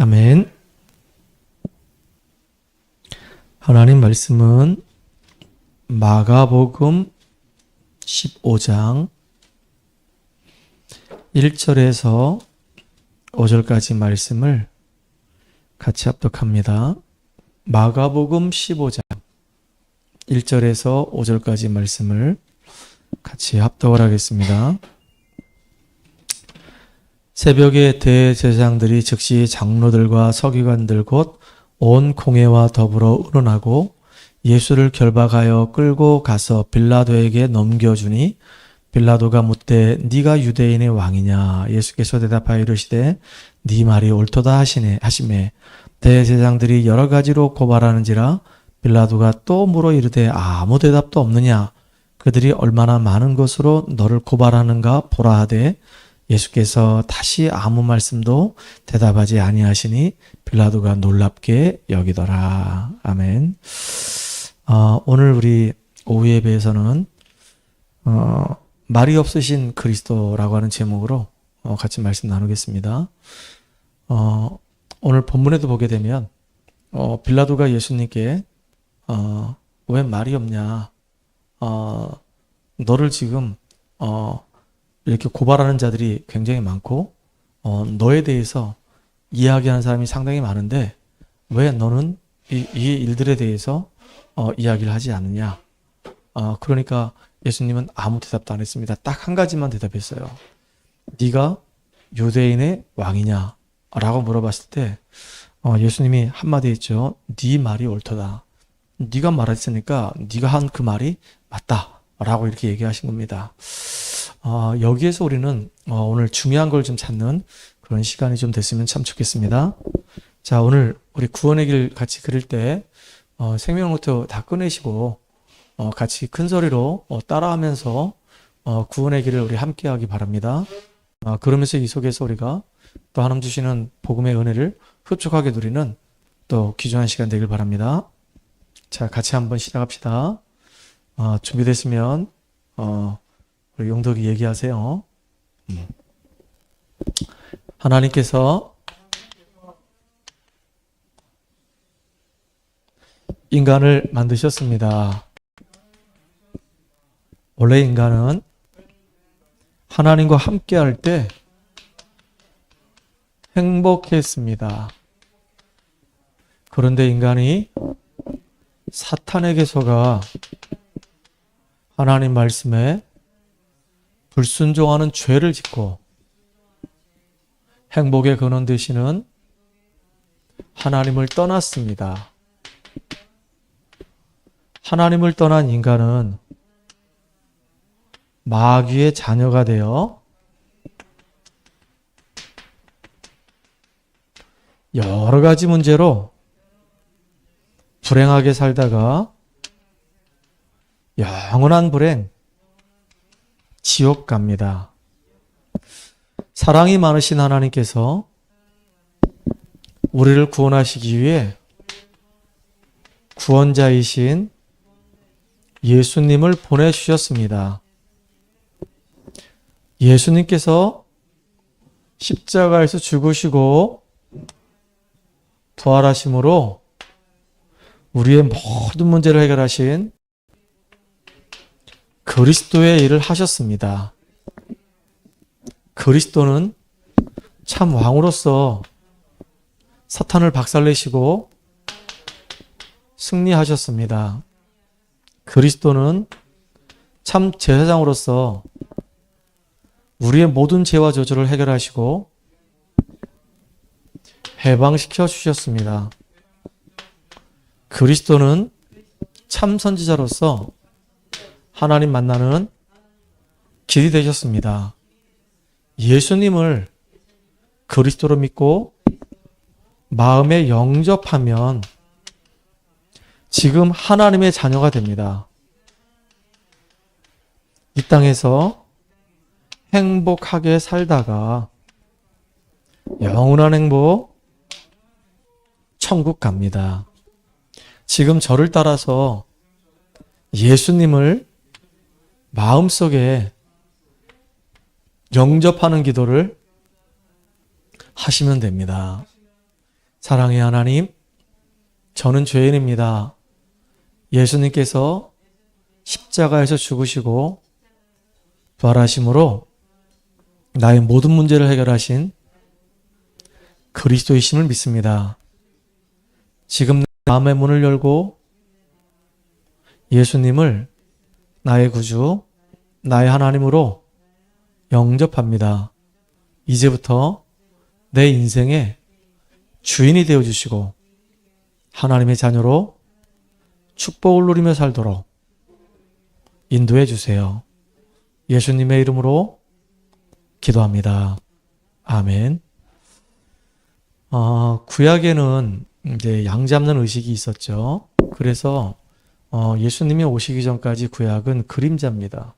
아멘. 하나님 말씀은 마가복음 15장 1절에서 5절까지 말씀을 같이 합독합니다. 마가복음 15장 1절에서 5절까지 말씀을 같이 합독을 하겠습니다. 새벽에 대제사장들이 즉시 장로들과 서기관들 곧 온 공회와 더불어 의논하고 예수를 결박하여 끌고 가서 빌라도에게 넘겨주니 빌라도가 묻되 네가 유대인의 왕이냐? 예수께서 대답하여 이르시되 네 말이 옳도다 하시매 대제사장들이 여러 가지로 고발하는지라 빌라도가 또 물어 이르되 아무 대답도 없느냐? 그들이 얼마나 많은 것으로 너를 고발하는가 보라 하되 예수께서 다시 아무 말씀도 대답하지 아니하시니 빌라도가 놀랍게 여기더라. 아멘. 오늘 우리 오후 예배에서는 말이 없으신 그리스도라고 하는 제목으로 같이 말씀 나누겠습니다. 오늘 본문에도 보게 되면 빌라도가 예수님께 왜 말이 없냐? 너를 지금 이렇게 고발하는 자들이 굉장히 많고 너에 대해서 이야기하는 사람이 상당히 많은데 왜 너는 이 일들에 대해서 이야기를 하지 않느냐? 그러니까 예수님은 아무 대답도 안 했습니다. 딱 한 가지만 대답했어요. 네가 유대인의 왕이냐? 라고 물어봤을 때 예수님이 한마디 했죠. 네 말이 옳도다. 네가 말했으니까 네가 한 그 말이 맞다. 라고 이렇게 얘기하신 겁니다. 여기에서 우리는 오늘 중요한 걸 좀 찾는 그런 시간이 좀 됐으면 참 좋겠습니다. 자, 오늘 우리 구원의 길 같이 그릴 때 생명노트 다 꺼내시고 같이 큰 소리로 따라하면서 구원의 길을 우리 함께 하기 바랍니다. 그러면서 이 속에서 우리가 또 하나님 주시는 복음의 은혜를 흡족하게 누리는 또 귀중한 시간 되길 바랍니다. 자, 같이 한번 시작합시다. 준비됐으면 우리 용덕이 얘기하세요. 하나님께서 인간을 만드셨습니다. 원래 인간은 하나님과 함께 할 때 행복했습니다. 그런데 인간이 사탄에게 속아 하나님 말씀에 불순종하는 죄를 짓고 행복의 근원 되시는 하나님을 떠났습니다. 하나님을 떠난 인간은 마귀의 자녀가 되어 여러 가지 문제로 불행하게 살다가 영원한 불행, 지옥 갑니다. 사랑이 많으신 하나님께서 우리를 구원하시기 위해 구원자이신 예수님을 보내주셨습니다. 예수님께서 십자가에서 죽으시고 부활하심으로 우리의 모든 문제를 해결하신 그리스도의 일을 하셨습니다. 그리스도는 참 왕으로서 사탄을 박살내시고 승리하셨습니다. 그리스도는 참 제사장으로서 우리의 모든 죄와 저주를 해결하시고 해방시켜 주셨습니다. 그리스도는 참 선지자로서 하나님 만나는 길이 되셨습니다. 예수님을 그리스도로 믿고 마음에 영접하면 지금 하나님의 자녀가 됩니다. 이 땅에서 행복하게 살다가 영원한 행복, 천국 갑니다. 지금 저를 따라서 예수님을 마음속에 영접하는 기도를 하시면 됩니다. 사랑의 하나님, 저는 죄인입니다. 예수님께서 십자가에서 죽으시고 부활하심으로 나의 모든 문제를 해결하신 그리스도이심을 믿습니다. 지금 내 마음의 문을 열고 예수님을 나의 구주, 나의 하나님으로 영접합니다. 이제부터 내 인생의 주인이 되어주시고 하나님의 자녀로 축복을 누리며 살도록 인도해 주세요. 예수님의 이름으로 기도합니다. 아멘. 구약에는 이제 양 잡는 의식이 있었죠. 그래서 예수님이 오시기 전까지 구약은 그림자입니다.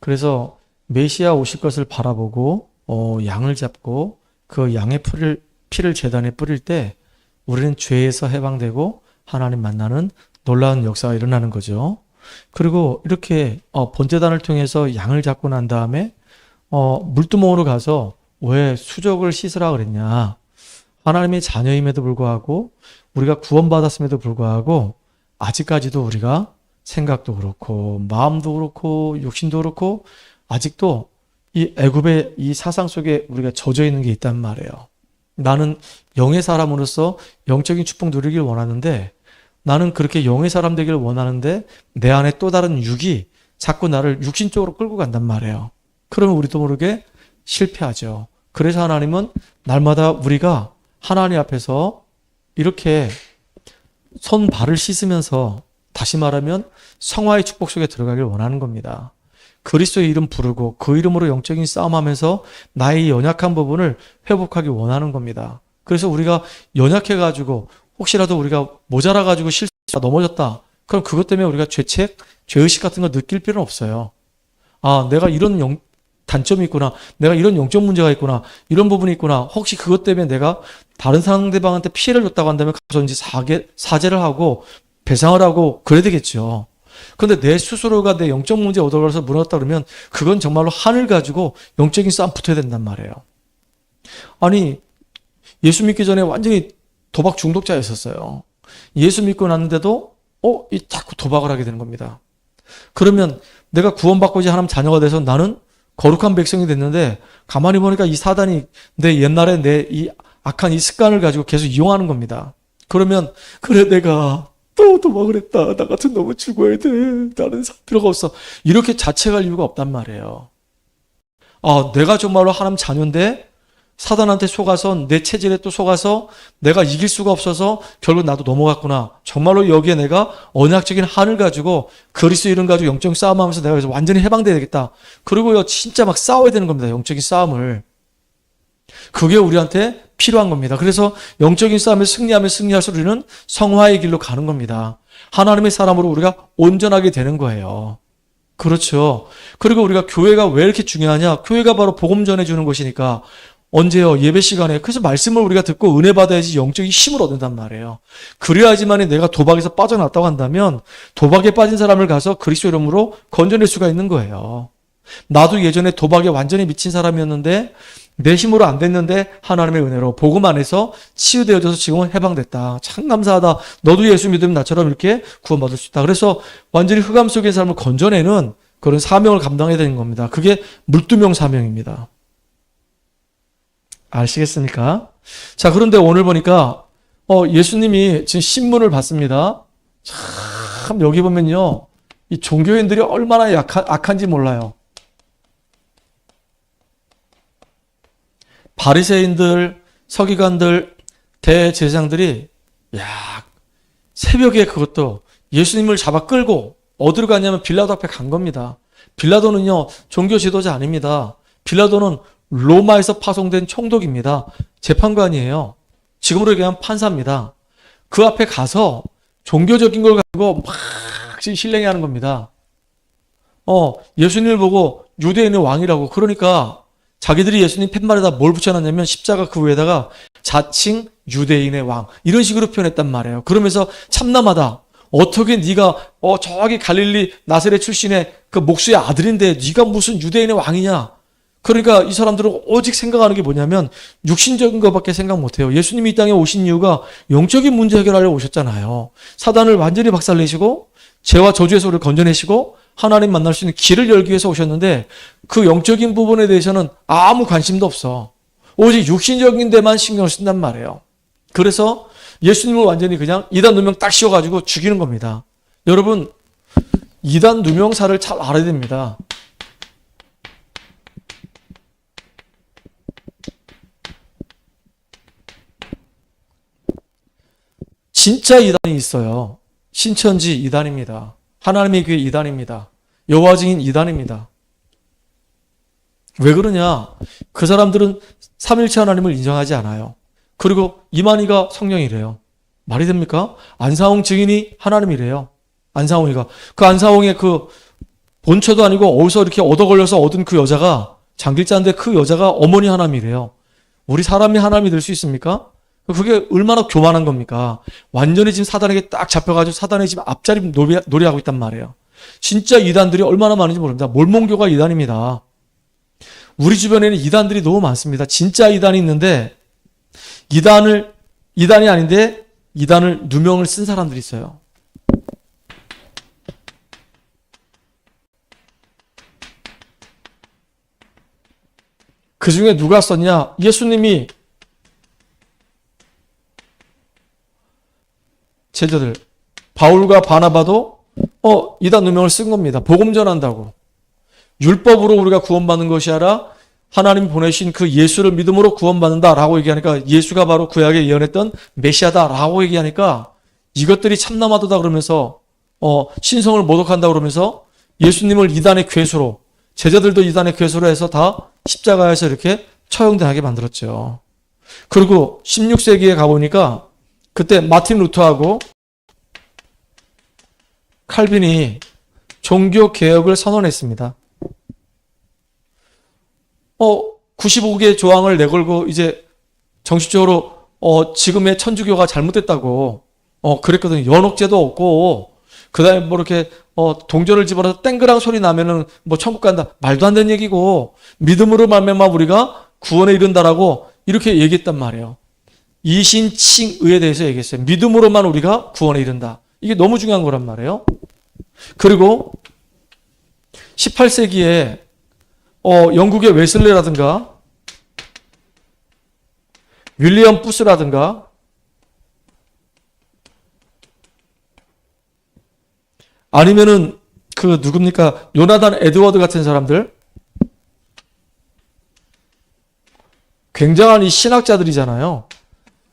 그래서 메시아 오실 것을 바라보고 양을 잡고 그 양의 피를 제단에 뿌릴 때 우리는 죄에서 해방되고 하나님 만나는 놀라운 역사가 일어나는 거죠. 그리고 이렇게 번제단을 통해서 양을 잡고 난 다음에 물두멍으로 가서 왜 수족을 씻으라 그랬냐. 하나님의 자녀임에도 불구하고 우리가 구원받았음에도 불구하고 아직까지도 우리가 생각도 그렇고 마음도 그렇고 욕심도 그렇고 아직도 이 애굽의 이 사상 속에 우리가 젖어 있는 게 있단 말이에요. 나는 영의 사람으로서 영적인 축복 누리길 원하는데 나는 그렇게 영의 사람 되길 원하는데 내 안에 또 다른 육이 자꾸 나를 육신 쪽으로 끌고 간단 말이에요. 그러면 우리도 모르게 실패하죠. 그래서 하나님은 날마다 우리가 하나님 앞에서 이렇게 손 발을 씻으면서 다시 말하면 성화의 축복 속에 들어가길 원하는 겁니다. 그리스도의 이름 부르고 그 이름으로 영적인 싸움하면서 나의 연약한 부분을 회복하기 원하는 겁니다. 그래서 우리가 연약해가지고 혹시라도 우리가 모자라가지고 실수가 넘어졌다. 그럼 그것 때문에 우리가 죄책, 죄의식 같은 거 느낄 필요는 없어요. 내가 이런 단점이 있구나. 내가 이런 영적 문제가 있구나. 이런 부분이 있구나. 혹시 그것 때문에 내가 다른 상대방한테 피해를 줬다고 한다면 가서 이제 사죄를 하고 배상을 하고 그래야 되겠죠. 그런데 내 스스로가 내 영적 문제에 얻어가서 무너졌다 그러면 그건 정말로 한을 가지고 영적인 싸움 붙어야 된단 말이에요. 아니, 예수 믿기 전에 완전히 도박 중독자였었어요. 예수 믿고 났는데도 자꾸 도박을 하게 되는 겁니다. 그러면 내가 구원받고 이제 하나님 자녀가 돼서 나는 거룩한 백성이 됐는데 가만히 보니까 이 사단이 내 옛날에 내 이 악한 이 습관을 가지고 계속 이용하는 겁니다. 그러면 그래 내가 또 도박을 했다. 나 같은 놈은 죽어야 돼. 나는 살 필요가 없어. 이렇게 자책할 이유가 없단 말이에요. 내가 정말로 하나님 자녀인데 사단한테 속아서 내 체질에 또 속아서 내가 이길 수가 없어서 결국 나도 넘어갔구나. 정말로 여기에 내가 언약적인 한을 가지고 그리스도 이름 가지고 영적 싸움하면서 내가 그래서 완전히 해방돼야 되겠다. 그리고요 진짜 막 싸워야 되는 겁니다. 영적인 싸움을. 그게 우리한테 필요한 겁니다. 그래서 영적인 싸움에 승리하면 승리할수록 우리는 성화의 길로 가는 겁니다. 하나님의 사람으로 우리가 온전하게 되는 거예요. 그렇죠. 그리고 우리가 교회가 왜 이렇게 중요하냐? 교회가 바로 복음 전해주는 곳이니까 언제요? 예배 시간에. 그래서 말씀을 우리가 듣고 은혜 받아야지 영적인 힘을 얻는단 말이에요. 그래야지만이 내가 도박에서 빠져났다고 한다면 도박에 빠진 사람을 가서 그리스도 이름으로 건져낼 수가 있는 거예요. 나도 예전에 도박에 완전히 미친 사람이었는데 내 힘으로 안 됐는데 하나님의 은혜로 복음 안에서 치유되어져서 지금은 해방됐다. 참 감사하다. 너도 예수 믿으면 나처럼 이렇게 구원받을 수 있다. 그래서 완전히 흑암 속의 사람을 건져내는 그런 사명을 감당해야 되는 겁니다. 그게 물두명 사명입니다. 아시겠습니까? 자, 그런데 오늘 보니까 예수님이 지금 신문을 봤습니다. 참 여기 보면요. 이 종교인들이 얼마나 악한지 몰라요. 바리새인들, 서기관들, 대제사장들이 새벽에 그것도 예수님을 잡아 끌고 어디로 갔냐면 빌라도 앞에 간 겁니다. 빌라도는요 종교 지도자 아닙니다. 빌라도는 로마에서 파송된 총독입니다. 재판관이에요. 지금으로 얘기하면 판사입니다. 그 앞에 가서 종교적인 걸 가지고 막 지금 신뢰하는 겁니다. 예수님을 보고 유대인의 왕이라고. 그러니까 자기들이 예수님 팻말에다 뭘 붙여놨냐면 십자가 그 위에다가 자칭 유대인의 왕 이런 식으로 표현했단 말이에요. 그러면서 참남하다. 어떻게 네가 저기 갈릴리 나사렛 출신의 그 목수의 아들인데 네가 무슨 유대인의 왕이냐. 그러니까 이 사람들은 오직 생각하는 게 뭐냐면 육신적인 것밖에 생각 못해요. 예수님이 이 땅에 오신 이유가 영적인 문제 해결하려고 오셨잖아요. 사단을 완전히 박살내시고 죄와 저주에서 우리를 건져내시고 하나님 만날 수 있는 길을 열기 위해서 오셨는데 그 영적인 부분에 대해서는 아무 관심도 없어. 오직 육신적인 데만 신경을 쓴단 말이에요. 그래서 예수님을 완전히 그냥 이단 누명 딱 씌워가지고 죽이는 겁니다. 여러분, 이단 누명사를 잘 알아야 됩니다. 진짜 이단이 있어요. 신천지 이단입니다. 하나님의 교회 이단입니다. 여호와 증인 이단입니다. 왜 그러냐? 그 사람들은 삼일체 하나님을 인정하지 않아요. 그리고 이만희가 성령이래요. 말이 됩니까? 안사홍 증인이 하나님이래요. 안사홍이가. 그 안사홍의 그 본처도 아니고 어디서 이렇게 얻어 걸려서 얻은 그 여자가 장길자인데 그 여자가 어머니 하나님이래요. 우리 사람이 하나님이 될 수 있습니까? 그게 얼마나 교만한 겁니까? 완전히 지금 사단에게 딱 잡혀가지고 사단의 지금 앞자리 놀이하고 있단 말이에요. 진짜 이단들이 얼마나 많은지 모릅니다. 몰몬교가 이단입니다. 우리 주변에는 이단들이 너무 많습니다. 진짜 이단이 있는데 이단이 아닌데 이단을 누명을 쓴 사람들이 있어요. 그 중에 누가 썼냐? 예수님이 제자들 바울과 바나바도 이단 누명을 쓴 겁니다. 복음 전한다고. 율법으로 우리가 구원받는 것이 아니라 하나님 보내신 그 예수를 믿음으로 구원받는다라고 얘기하니까 예수가 바로 구약에 예언했던 메시아다라고 얘기하니까 이것들이 참나마도다 그러면서 신성을 모독한다 그러면서 예수님을 이단의 괴수로 제자들도 이단의 괴수로 해서 다 십자가에서 이렇게 처형당하게 만들었죠. 그리고 16세기에 가보니까 그때 마틴 루터하고 칼빈이 종교 개혁을 선언했습니다. 95개의 조항을 내걸고 이제 정식적으로 지금의 천주교가 잘못됐다고 그랬거든요. 연옥제도 없고 그다음에 뭐 이렇게 동전을 집어넣어서 땡그랑 소리 나면은 뭐 천국 간다. 말도 안 되는 얘기고 믿음으로 말미암아 우리가 구원에 이른다라고 이렇게 얘기했단 말이에요. 이신칭의에 대해서 얘기했어요. 믿음으로만 우리가 구원에 이른다. 이게 너무 중요한 거란 말이에요. 그리고 18세기에 영국의 웨슬레라든가 윌리엄 부스라든가 아니면은 그 누굽니까? 요나단 에드워드 같은 사람들 굉장한 이 신학자들이잖아요.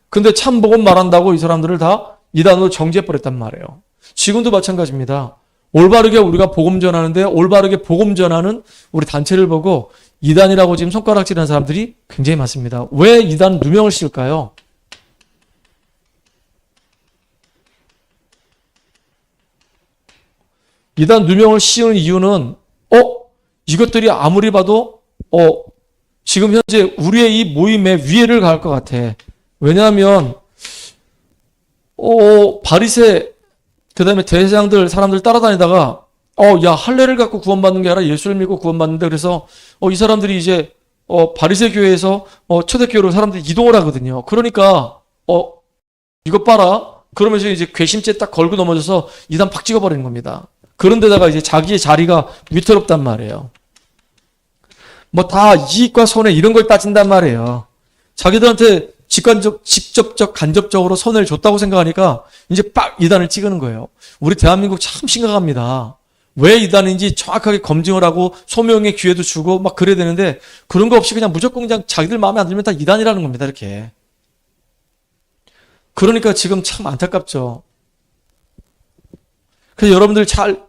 근데 참복음 말한다고 이 사람들을 다 이단으로 정죄해버렸단 말이에요. 지금도 마찬가지입니다. 올바르게 우리가 복음 전하는데 올바르게 복음 전하는 우리 단체를 보고 이단이라고 지금 손가락질하는 사람들이 굉장히 많습니다. 왜 이단 누명을 씌울까요? 이단 누명을 씌우는 이유는 이것들이 아무리 봐도 지금 현재 우리의 이 모임에 위해를 가할 것 같아. 왜냐하면 바리새 그다음에 대제사장들 사람들 따라다니다가 야 할례를 갖고 구원받는 게 아니라 예수를 믿고 구원받는데 그래서 이 사람들이 이제 바리새 교회에서 초대교회로 사람들이 이동을 하거든요. 그러니까 이것 봐라. 그러면서 이제 괘씸죄 딱 걸고 넘어져서 이단 팍 찍어버리는 겁니다. 그런데다가 이제 자기의 자리가 위태롭단 말이에요. 뭐 다 이익과 손해 이런 걸 따진단 말이에요. 자기들한테 직접적 간접적으로 손해를 줬다고 생각하니까 이제 빡 이단을 찍는 거예요. 우리 대한민국 참 심각합니다. 왜 이단인지 정확하게 검증을 하고 소명의 기회도 주고 막 그래야 되는데 그런 거 없이 그냥 무조건 그냥 자기들 마음에 안 들면 다 이단이라는 겁니다. 이렇게. 그러니까 지금 참 안타깝죠. 그래서 여러분들 잘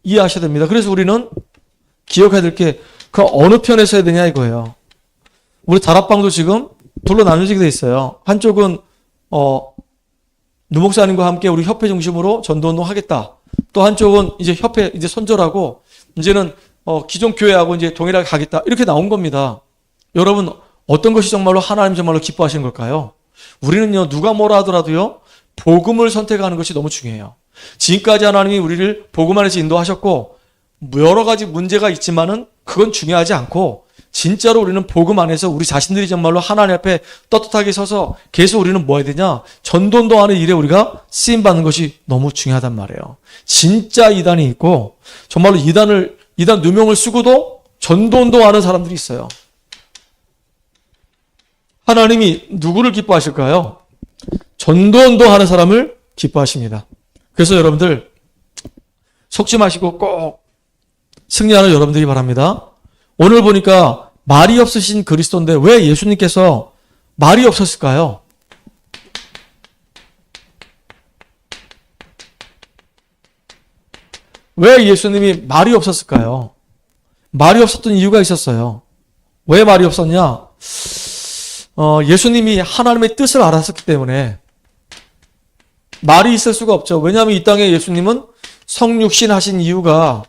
이해하셔야 됩니다. 그래서 우리는 기억해야 될 게 그 어느 편에서 해야 되냐 이거예요. 우리 다락방도 지금 둘로 나눠지게 돼 있어요. 한쪽은 누 목사님과 함께 우리 협회 중심으로 전도운동 하겠다. 또 한쪽은 이제 협회 이제 선절하고 이제는 기존 교회하고 이제 동일하게 가겠다. 이렇게 나온 겁니다. 여러분 어떤 것이 정말로 하나님 정말로 기뻐하시는 걸까요? 우리는요 누가 뭐라 하더라도요 복음을 선택하는 것이 너무 중요해요. 지금까지 하나님이 우리를 복음 안에서 인도하셨고 여러 가지 문제가 있지만은 그건 중요하지 않고 진짜로 우리는 복음 안에서 우리 자신들이 정말로 하나님 앞에 떳떳하게 서서 계속 우리는 뭐 해야 되냐? 전도운동하는 일에 우리가 쓰임받는 것이 너무 중요하단 말이에요. 진짜 이단이 있고 정말로 이단 누명을 쓰고도 전도운동하는 사람들이 있어요. 하나님이 누구를 기뻐하실까요? 전도운동하는 사람을 기뻐하십니다. 그래서 여러분들 속지 마시고 꼭 승리하는 여러분들이 바랍니다. 오늘 보니까 말이 없으신 그리스도인데 왜 예수님께서 말이 없었을까요? 왜 예수님이 말이 없었을까요? 말이 없었던 이유가 있었어요. 왜 말이 없었냐? 예수님이 하나님의 뜻을 알았었기 때문에 말이 있을 수가 없죠. 왜냐하면 이 땅에 예수님은 성육신 하신 이유가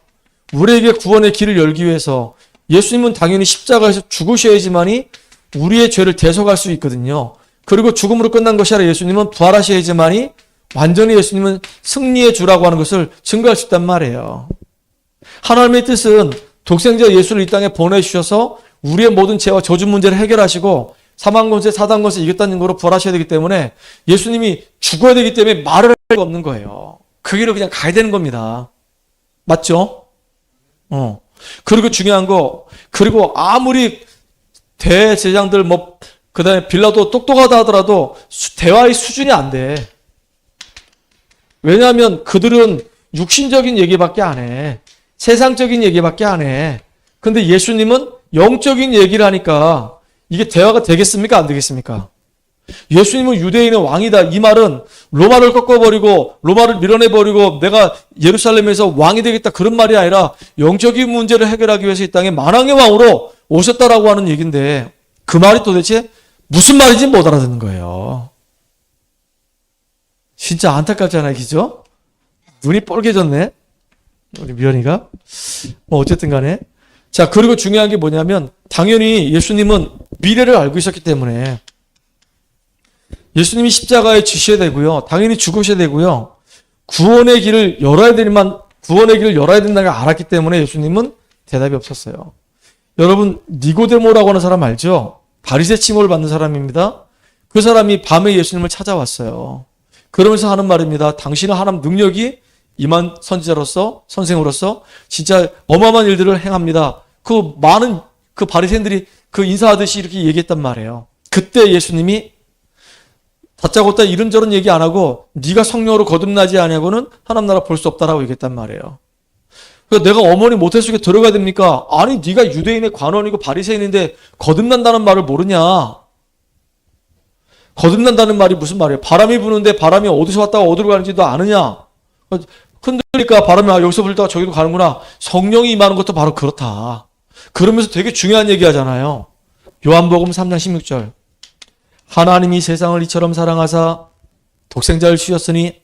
우리에게 구원의 길을 열기 위해서 예수님은 당연히 십자가에서 죽으셔야지만이 우리의 죄를 대속할 수 있거든요. 그리고 죽음으로 끝난 것이 아니라 예수님은 부활하셔야지만이 완전히 예수님은 승리의 주라고 하는 것을 증거할 수 있단 말이에요. 하나님의 뜻은 독생자 예수를 이 땅에 보내주셔서 우리의 모든 죄와 저주 문제를 해결하시고 사망권세, 사단권세 이겼다는 거로 부활하셔야 되기 때문에 예수님이 죽어야 되기 때문에 말을 할 수가 없는 거예요. 그 길을 그냥 가야 되는 겁니다. 맞죠? 그리고 중요한 거, 그리고 아무리 대제장들 그 다음에 빌라도 똑똑하다 하더라도 대화의 수준이 안 돼. 왜냐하면 그들은 육신적인 얘기밖에 안 해. 세상적인 얘기밖에 안 해. 근데 예수님은 영적인 얘기를 하니까 이게 대화가 되겠습니까? 안 되겠습니까? 예수님은 유대인의 왕이다. 이 말은 로마를 꺾어버리고 로마를 밀어내버리고 내가 예루살렘에서 왕이 되겠다. 그런 말이 아니라 영적인 문제를 해결하기 위해서 이 땅에 만왕의 왕으로 오셨다라고 하는 얘기인데 그 말이 도대체 무슨 말인지 못 알아듣는 거예요. 진짜 안타깝잖아요. 그죠? 눈이 뻘개졌네. 우리 미연이가. 어쨌든 간에. 자, 그리고 중요한 게 뭐냐면 당연히 예수님은 미래를 알고 있었기 때문에 예수님이 십자가에 지셔야 되고요. 당연히 죽으셔야 되고요. 구원의 길을 열어야 된다는 걸 알았기 때문에 예수님은 대답이 없었어요. 여러분, 니고데모라고 하는 사람 알죠? 바리새 칭호를 받는 사람입니다. 그 사람이 밤에 예수님을 찾아왔어요. 그러면서 하는 말입니다. 당신은 하나님 능력이 임한 선지자로서, 선생으로서 진짜 어마어마한 일들을 행합니다. 그 많은 그 바리새인들이 그 인사하듯이 이렇게 얘기했단 말이에요. 그때 예수님이 다짜고짜 이런저런 얘기 안 하고 네가 성령으로 거듭나지 않냐고는 하나님 나라 볼 수 없다라고 얘기했단 말이에요. 그러니까 내가 어머니 모태 속에 들어가야 됩니까? 아니 네가 유대인의 관원이고 바리새인인데 거듭난다는 말을 모르냐? 거듭난다는 말이 무슨 말이에요? 바람이 부는데 바람이 어디서 왔다가 어디로 가는지도 아느냐? 흔들리니까 바람이 여기서 불다가 저기로 가는구나. 성령이 임하는 것도 바로 그렇다. 그러면서 되게 중요한 얘기 하잖아요. 요한복음 3장 16절. 하나님이 세상을 이처럼 사랑하사 독생자를 주셨으니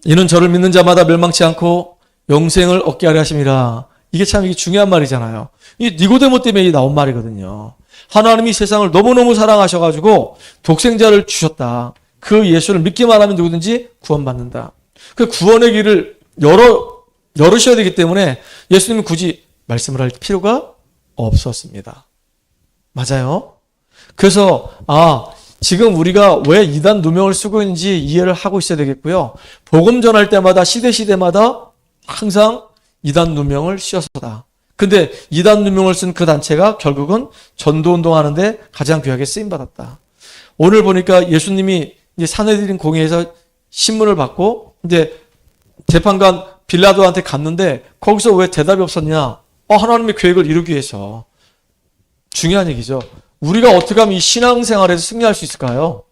이는 저를 믿는 자마다 멸망치 않고 영생을 얻게 하려 하심이라. 이게 참 이게 중요한 말이잖아요. 이 니고데모 때문에 나온 말이거든요. 하나님이 세상을 너무너무 사랑하셔가지고 독생자를 주셨다. 그 예수를 믿기만 하면 누구든지 구원받는다. 그 구원의 길을 열으셔야 되기 때문에 예수님은 굳이 말씀을 할 필요가 없었습니다. 맞아요? 그래서 지금 우리가 왜 이단 누명을 쓰고 있는지 이해를 하고 있어야 되겠고요. 복음 전할 때마다 시대마다 항상 이단 누명을 씌웠다. 근데 이단 누명을 쓴 그 단체가 결국은 전도운동 하는데 가장 귀하게 쓰임받았다. 오늘 보니까 예수님이 이제 산헤드린 공회에서 신문을 받고 이제 재판관 빌라도한테 갔는데 거기서 왜 대답이 없었냐? 하나님의 계획을 이루기 위해서. 중요한 얘기죠. 우리가 어떻게 하면 이 신앙생활에서 승리할 수 있을까요?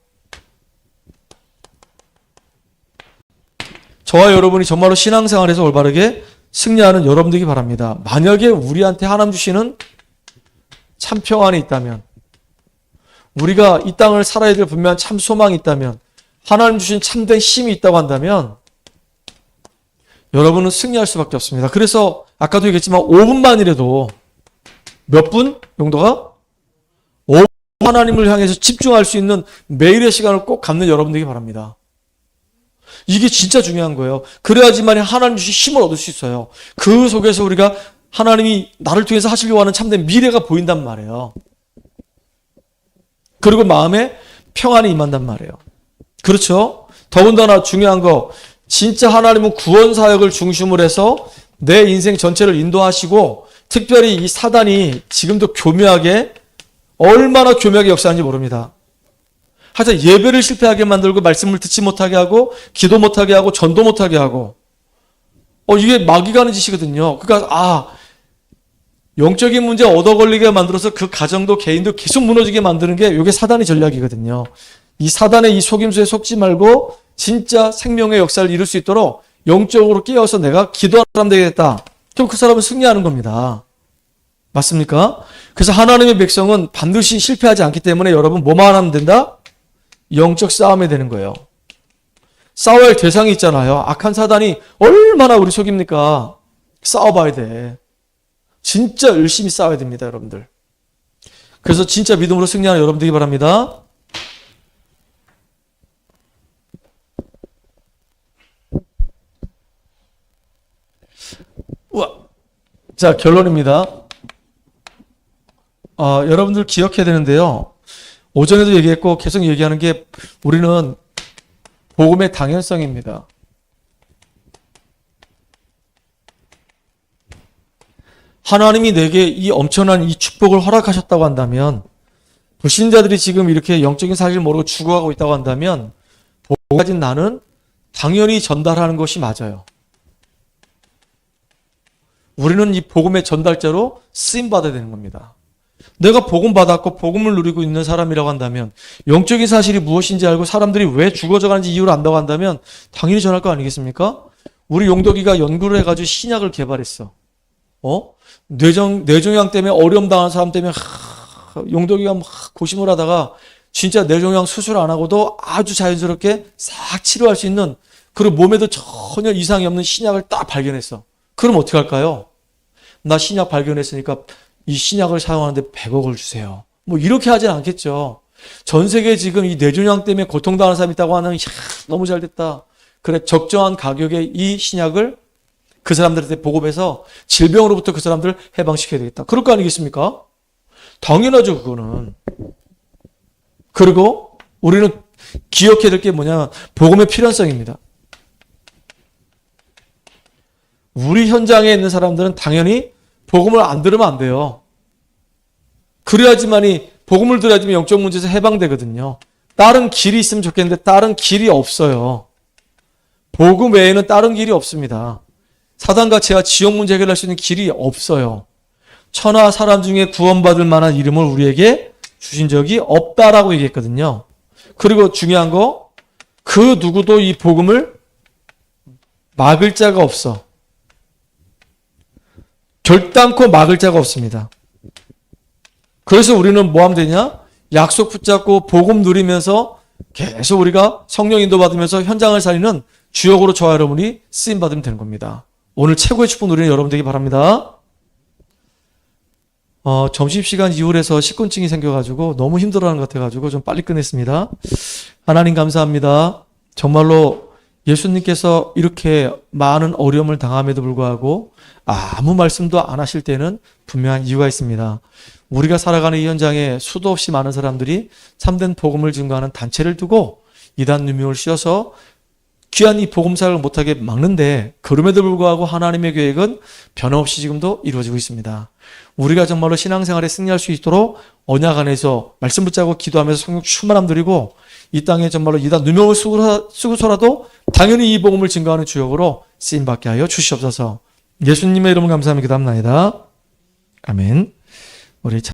저와 여러분이 정말로 신앙생활에서 올바르게 승리하는 여러분들이기 바랍니다. 만약에 우리한테 하나님 주시는 참 평안이 있다면, 우리가 이 땅을 살아야 될 분명한 참 소망이 있다면, 하나님 주신 참된 힘이 있다고 한다면 여러분은 승리할 수밖에 없습니다. 그래서 아까도 얘기했지만 5분만이라도 몇 분 정도가? 5분 하나님을 향해서 집중할 수 있는 매일의 시간을 꼭 갖는 여러분들이기 바랍니다. 이게 진짜 중요한 거예요. 그래야지만 하나님 주신 힘을 얻을 수 있어요. 그 속에서 우리가 하나님이 나를 통해서 하시려고 하는 참된 미래가 보인단 말이에요. 그리고 마음에 평안이 임한단 말이에요. 그렇죠? 더군다나 중요한 거, 진짜 하나님은 구원 사역을 중심으로 해서 내 인생 전체를 인도하시고, 특별히 이 사단이 지금도 교묘하게, 얼마나 교묘하게 역사하는지 모릅니다. 하여튼 예배를 실패하게 만들고, 말씀을 듣지 못하게 하고, 기도 못하게 하고, 전도 못하게 하고, 이게 마귀가 하는 짓이거든요. 그러니까 영적인 문제 얻어 걸리게 만들어서 그 가정도 개인도 계속 무너지게 만드는 게 이게 사단의 전략이거든요. 이 사단의 이 속임수에 속지 말고 진짜 생명의 역사를 이룰 수 있도록 영적으로 깨어서 내가 기도하는 사람 되겠다. 그럼 그 사람은 승리하는 겁니다. 맞습니까? 그래서 하나님의 백성은 반드시 실패하지 않기 때문에 여러분 뭐만 하면 된다? 영적 싸움이 되는 거예요. 싸워야 할 대상이 있잖아요. 악한 사단이 얼마나 우리 속입니까? 싸워봐야 돼. 진짜 열심히 싸워야 됩니다, 여러분들. 그래서 진짜 믿음으로 승리하는 여러분 되기 바랍니다. 우와. 자, 결론입니다. 여러분들 기억해야 되는데요. 오전에도 얘기했고 계속 얘기하는 게 우리는 복음의 당연성입니다. 하나님이 내게 이 엄청난 이 축복을 허락하셨다고 한다면, 불신자들이 지금 이렇게 영적인 사실을 모르고 죽어가고 있다고 한다면, 복음 가진 나는 당연히 전달하는 것이 맞아요. 우리는 이 복음의 전달자로 쓰임받아야 되는 겁니다. 내가 복음 받았고 복음을 누리고 있는 사람이라고 한다면, 영적인 사실이 무엇인지 알고 사람들이 왜 죽어져 가는지 이유를 안다고 한다면 당연히 전할 거 아니겠습니까? 우리 용덕이가 연구를 해가지고 신약을 개발했어. 뇌종양 때문에 어려움 당한 사람 때문에 용덕이가 막 고심을 하다가 진짜 뇌종양 수술 안 하고도 아주 자연스럽게 싹 치료할 수 있는, 그리고 몸에도 전혀 이상이 없는 신약을 딱 발견했어. 그럼 어떻게 할까요? 나 신약 발견했으니까 이 신약을 사용하는데 100억을 주세요. 뭐 이렇게 하진 않겠죠. 전 세계에 지금 이 뇌종양 때문에 고통당하는 사람이 있다고 하는, 너무 잘 됐다. 그래, 적정한 가격에 이 신약을 그 사람들한테 보급해서 질병으로부터 그 사람들을 해방시켜야 되겠다. 그럴 거 아니겠습니까? 당연하죠, 그거는. 그리고 우리는 기억해야 될 게 뭐냐면 복음의 필연성입니다. 우리 현장에 있는 사람들은 당연히 복음을 안 들으면 안 돼요. 그래야지만이, 복음을 들어야지만 영적 문제에서 해방되거든요. 다른 길이 있으면 좋겠는데 다른 길이 없어요. 복음 외에는 다른 길이 없습니다. 사단과 죄와 지옥 문제 해결할 수 있는 길이 없어요. 천하 사람 중에 구원받을 만한 이름을 우리에게 주신 적이 없다라고 얘기했거든요. 그리고 중요한 거, 그 누구도 이 복음을 막을 자가 없어. 결단코 막을 자가 없습니다. 그래서 우리는 뭐 하면 되냐? 약속 붙잡고 복음 누리면서 계속 우리가 성령 인도 받으면서 현장을 살리는 주역으로 저와 여러분이 쓰임 받으면 되는 겁니다. 오늘 최고의 축복 누리는 여러분 되기 바랍니다. 점심시간 이후에서 식곤증이 생겨가지고 너무 힘들어하는 것 같아가지고 좀 빨리 끝냈습니다. 하나님 감사합니다. 정말로 예수님께서 이렇게 많은 어려움을 당함에도 불구하고 아무 말씀도 안 하실 때는 분명한 이유가 있습니다. 우리가 살아가는 이 현장에 수도 없이 많은 사람들이 참된 복음을 증거하는 단체를 두고 이단 누명을 씌워서 귀한 이 복음 사역을 못하게 막는데, 그럼에도 불구하고 하나님의 계획은 변함없이 지금도 이루어지고 있습니다. 우리가 정말로 신앙생활에 승리할 수 있도록 언약 안에서 말씀 붙잡고 기도하면서 성령 충만함 드리고, 이 땅에 정말로 이단 누명을 쓰고서라도 당연히 이 복음을 증거하는 주역으로 쓰임받게 하여 주시옵소서. 예수님의 이름을 감사하며 기도합니다. 아멘. 우리